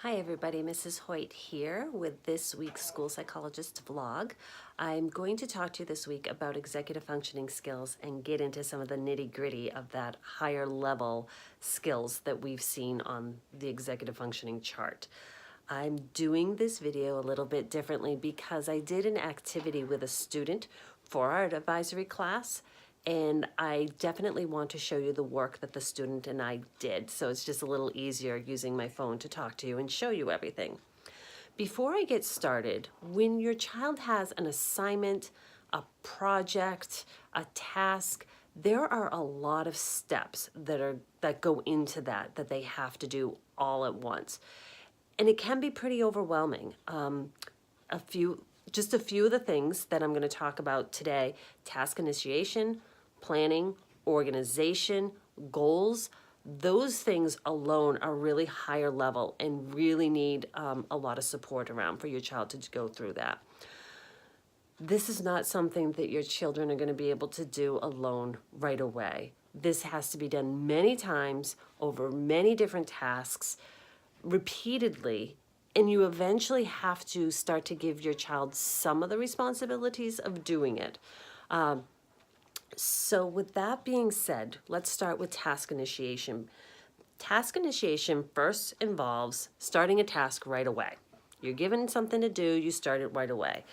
Hi everybody, Mrs. Hoyt here with this week's School Psychologist vlog. I'm going to talk to you this week about executive functioning skills and get into some of the nitty-gritty of that higher level skills that we've seen on the executive functioning chart. I'm doing this video a little bit differently because I did an activity with a student for our advisory class, and I definitely want to show you the work that the student and I did. So it's just a little easier using my phone to talk to you and show you everything. Before I get started, when your child has an assignment, a project, a task, there are a lot of steps that go into that they have to do all at once. And it can be pretty overwhelming. Just a few of the things that I'm going to talk about today: task initiation, planning, organization, goals. Those things alone are really higher level and really need a lot of support around for your child to go through that. This is not something that your children are going to be able to do alone right away. This has to be done many times over many different tasks, repeatedly, and you eventually have to start to give your child some of the responsibilities of doing it. So with that being said, let's start with task initiation. Task initiation first involves starting a task right away. You're given something to do, you start it right away.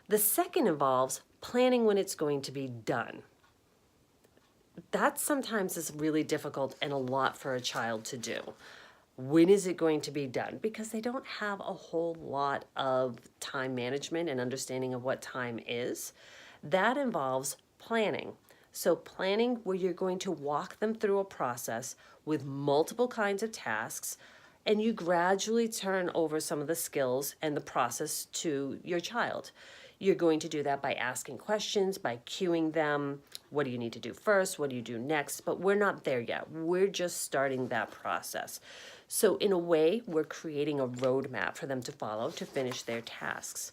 The second involves planning when it's going to be done. That sometimes is really difficult and a lot for a child to do. When is it going to be done? Because they don't have a whole lot of time management and understanding of what time is. That involves planning. So planning where you're going to walk them through a process with multiple kinds of tasks, and you gradually turn over some of the skills and the process to your child. You're going to do that by asking questions, by cueing them. What do you need to do first? What do you do next? But we're not there yet. We're just starting that process. So in a way, we're creating a roadmap for them to follow to finish their tasks.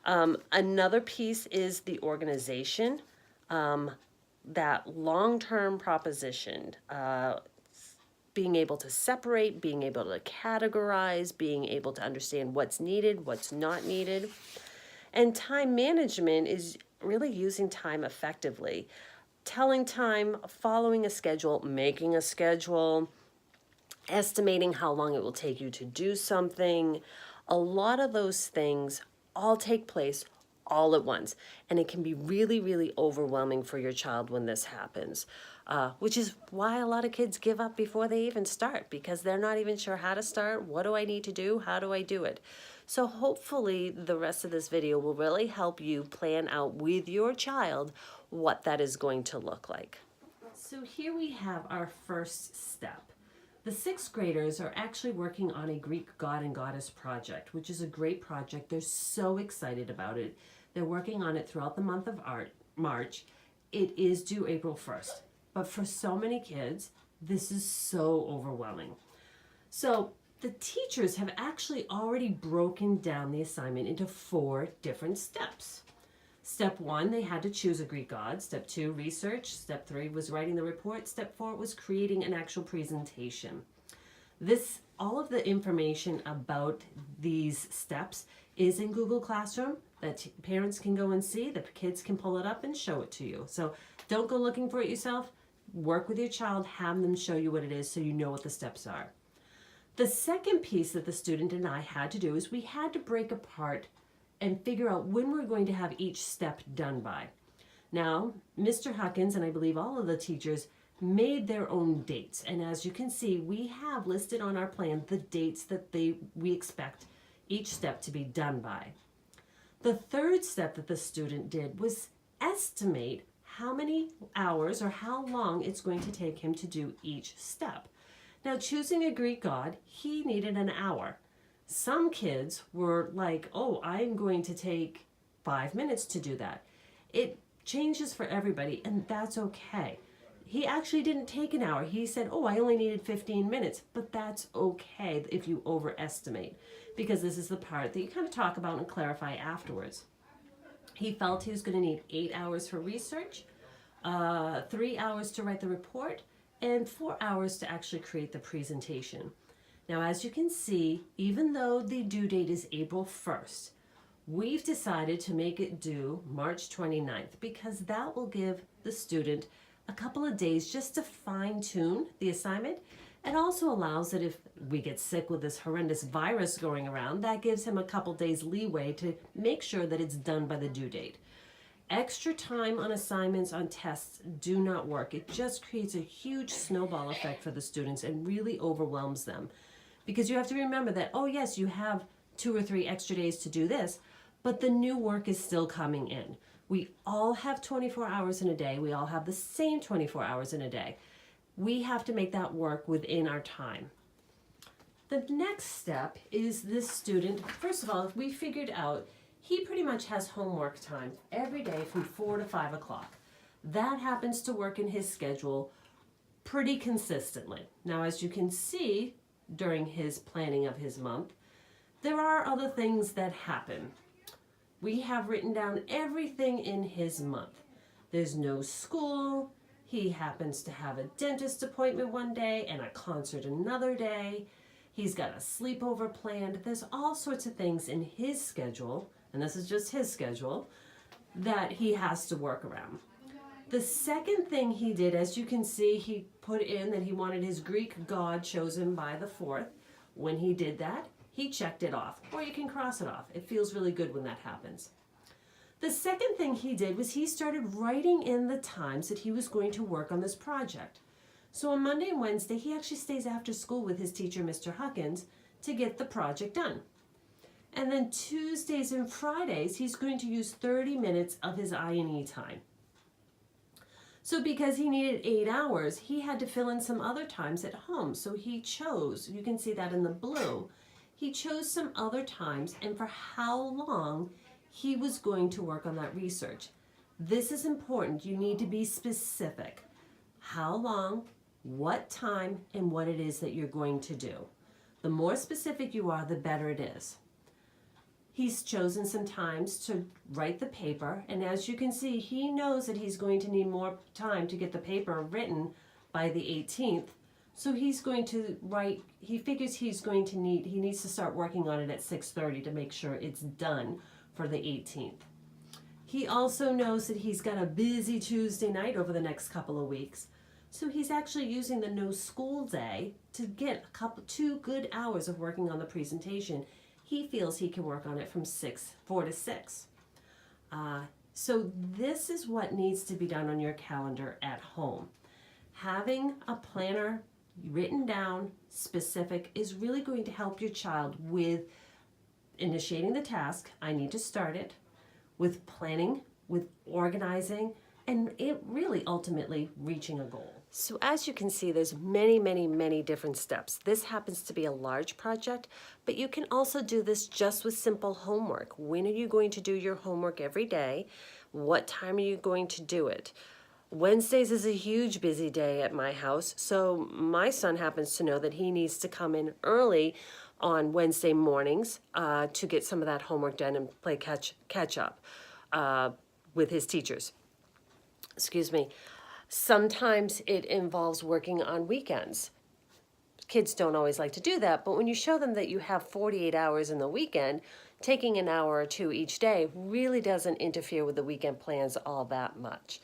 Another piece is the organization, that long-term proposition, being able to separate, being able to categorize, being able to understand what's needed, what's not needed. And time management is really using time effectively. Telling time, following a schedule, making a schedule, estimating how long it will take you to do something. A lot of those things all take place all at once. And it can be really, really overwhelming for your child when this happens, which is why a lot of kids give up before they even start, because they're not even sure how to start. What do I need to do? How do I do it? So hopefully the rest of this video will really help you plan out with your child what that is going to look like. So here we have our first step. The sixth graders are actually working on a Greek god and goddess project, which is a great project. They're so excited about it. They're working on it throughout the month of March. It is due April 1st. But for so many kids, this is so overwhelming. So the teachers have actually already broken down the assignment into 4 different steps. Step 1, they had to choose a Greek god. Step 2, research. Step 3 was writing the report. Step 4 was creating an actual presentation. All of the information about these steps is in Google Classroom that parents can go and see. The kids can pull it up and show it to you. So don't go looking for it yourself. Work with your child, have them show you what it is so you know what the steps are. The second piece that the student and I had to do is we had to break apart and figure out when we're going to have each step done by. Now, Mr. Huckins, and I believe all of the teachers, made their own dates. And as you can see, we have listed on our plan the dates that we expect each step to be done by. The third step that the student did was estimate how many hours or how long it's going to take him to do each step. Now, choosing a Greek god, he needed an hour. Some kids were like, oh, I'm going to take 5 minutes to do that. It changes for everybody, and that's okay. He actually didn't take an hour. He said, oh, I only needed 15 minutes, but that's okay if you overestimate, because this is the part that you kind of talk about and clarify afterwards. He felt he was going to need 8 hours for research, 3 hours to write the report, and 4 hours to actually create the presentation. Now, as you can see, even though the due date is April 1st, we've decided to make it due March 29th because that will give the student a couple of days just to fine-tune the assignment. It also allows that if we get sick with this horrendous virus going around, that gives him a couple days leeway to make sure that it's done by the due date. Extra time on assignments, on tests, do not work. It just creates a huge snowball effect for the students and really overwhelms them. Because you have to remember that, oh yes, you have 2 or 3 extra days to do this, but the new work is still coming in. We all have 24 hours in a day. We all have the same 24 hours in a day. We have to make that work within our time. The next step is this student, first of all, we figured out he pretty much has homework time every day from 4 to 5 o'clock. That happens to work in his schedule pretty consistently. Now, as you can see during his planning of his month, there are other things that happen. We have written down everything in his month. There's no school. He happens to have a dentist appointment one day and a concert another day. He's got a sleepover planned. There's all sorts of things in his schedule, and this is just his schedule, that he has to work around. The second thing he did, as you can see, he put in that he wanted his Greek god chosen by the 4th. When he did that, he checked it off, or you can cross it off. It feels really good when that happens. The second thing he did was he started writing in the times that he was going to work on this project. So on Monday and Wednesday, he actually stays after school with his teacher, Mr. Huckins, to get the project done. And then Tuesdays and Fridays, he's going to use 30 minutes of his I&E time. So because he needed 8 hours, he had to fill in some other times at home. So he chose, you can see that in the blue, he chose some other times and for how long he was going to work on that research. This is important. You need to be specific. How long, what time, and what it is that you're going to do. The more specific you are, the better it is. He's chosen some times to write the paper, and as you can see, he knows that he's going to need more time to get the paper written by the 18th. So he's going to write, he figures he needs to start working on it at 6:30 to make sure it's done for the 18th. He also knows that he's got a busy Tuesday night over the next couple of weeks. So he's actually using the no school day to get 2 good hours of working on the presentation. He feels he can work on it from 4 to 6. So this is what needs to be done on your calendar at home. Having a planner written down, specific, is really going to help your child with initiating the task, I need to start it, with planning, with organizing, and it really ultimately reaching a goal. So as you can see, there's many different steps. This happens to be a large project, but you can also do this just with simple homework. When are you going to do your homework every day? What time are you going to do it? Wednesdays is a huge busy day at my house, so my son happens to know that he needs to come in early on Wednesday mornings to get some of that homework done and play catch up with his teachers. Excuse me. Sometimes it involves working on weekends. Kids don't always like to do that, but when you show them that you have 48 hours in the weekend, taking an hour or 2 each day really doesn't interfere with the weekend plans all that much.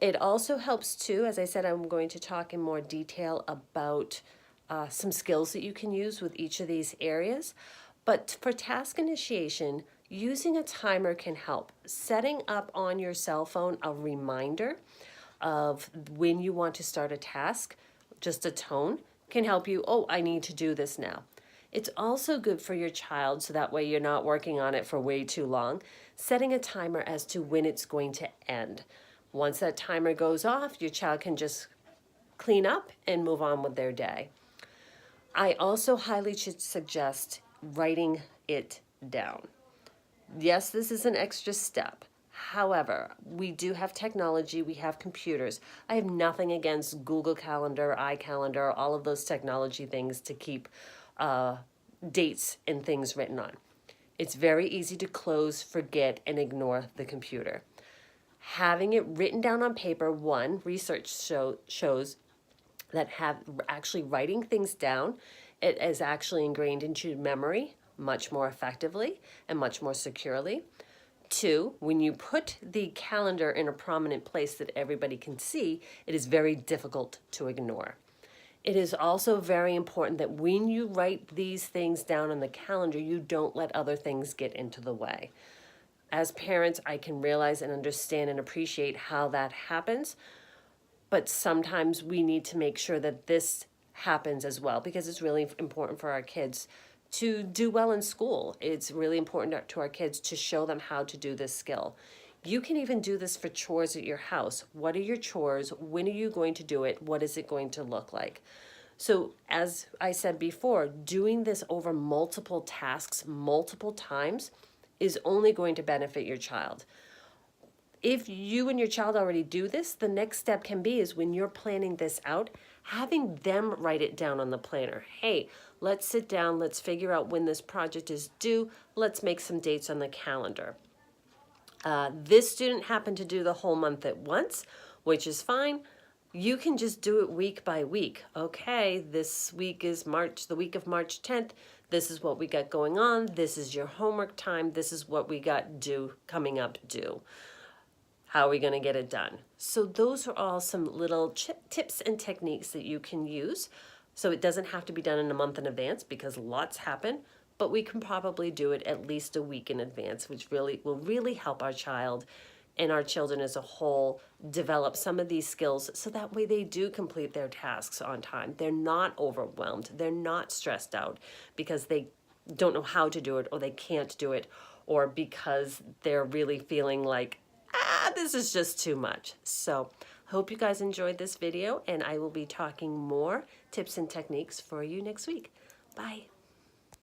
It also helps too, as I said, I'm going to talk in more detail about some skills that you can use with each of these areas. But for task initiation, using a timer can help. Setting up on your cell phone a reminder of when you want to start a task, just a tone, can help you, oh, I need to do this now. It's also good for your child, so that way you're not working on it for way too long, setting a timer as to when it's going to end. Once that timer goes off, your child can just clean up and move on with their day. I also highly suggest writing it down. Yes, this is an extra step. However, we do have technology, we have computers. I have nothing against Google Calendar, iCalendar, all of those technology things to keep dates and things written on. It's very easy to close, forget, and ignore the computer. Having it written down on paper, one, research shows that have actually writing things down. It is actually ingrained into memory much more effectively and much more securely. Two, when you put the calendar in a prominent place that everybody can see, it is very difficult to ignore. It is also very important that when you write these things down on the calendar, you don't let other things get into the way. As parents, I can realize and understand and appreciate how that happens, but sometimes we need to make sure that this happens as well, because it's really important for our kids to do well in school. It's really important to our kids to show them how to do this skill. You can even do this for chores at your house. What are your chores? When are you going to do it? What is it going to look like? So as I said before, doing this over multiple tasks, multiple times, is only going to benefit your child. If you and your child already do this, the next step can be is when you're planning this out, having them write it down on the planner. Hey, let's sit down, let's figure out when this project is due, let's make some dates on the calendar. This student happened to do the whole month at once, which is fine. You can just do it week by week. Okay, this week is the week of March 10th. This is what we got going on. This is your homework time. This is what we got coming up due. How are we going to get it done? So those are all some little tips and techniques that you can use. So it doesn't have to be done in a month in advance because lots happen, but we can probably do it at least a week in advance, which will really help our child and our children as a whole develop some of these skills so that way they do complete their tasks on time. They're not overwhelmed. They're not stressed out because they don't know how to do it or they can't do it or because they're really feeling like, this is just too much. So hope you guys enjoyed this video and I will be talking more tips and techniques for you next week. Bye.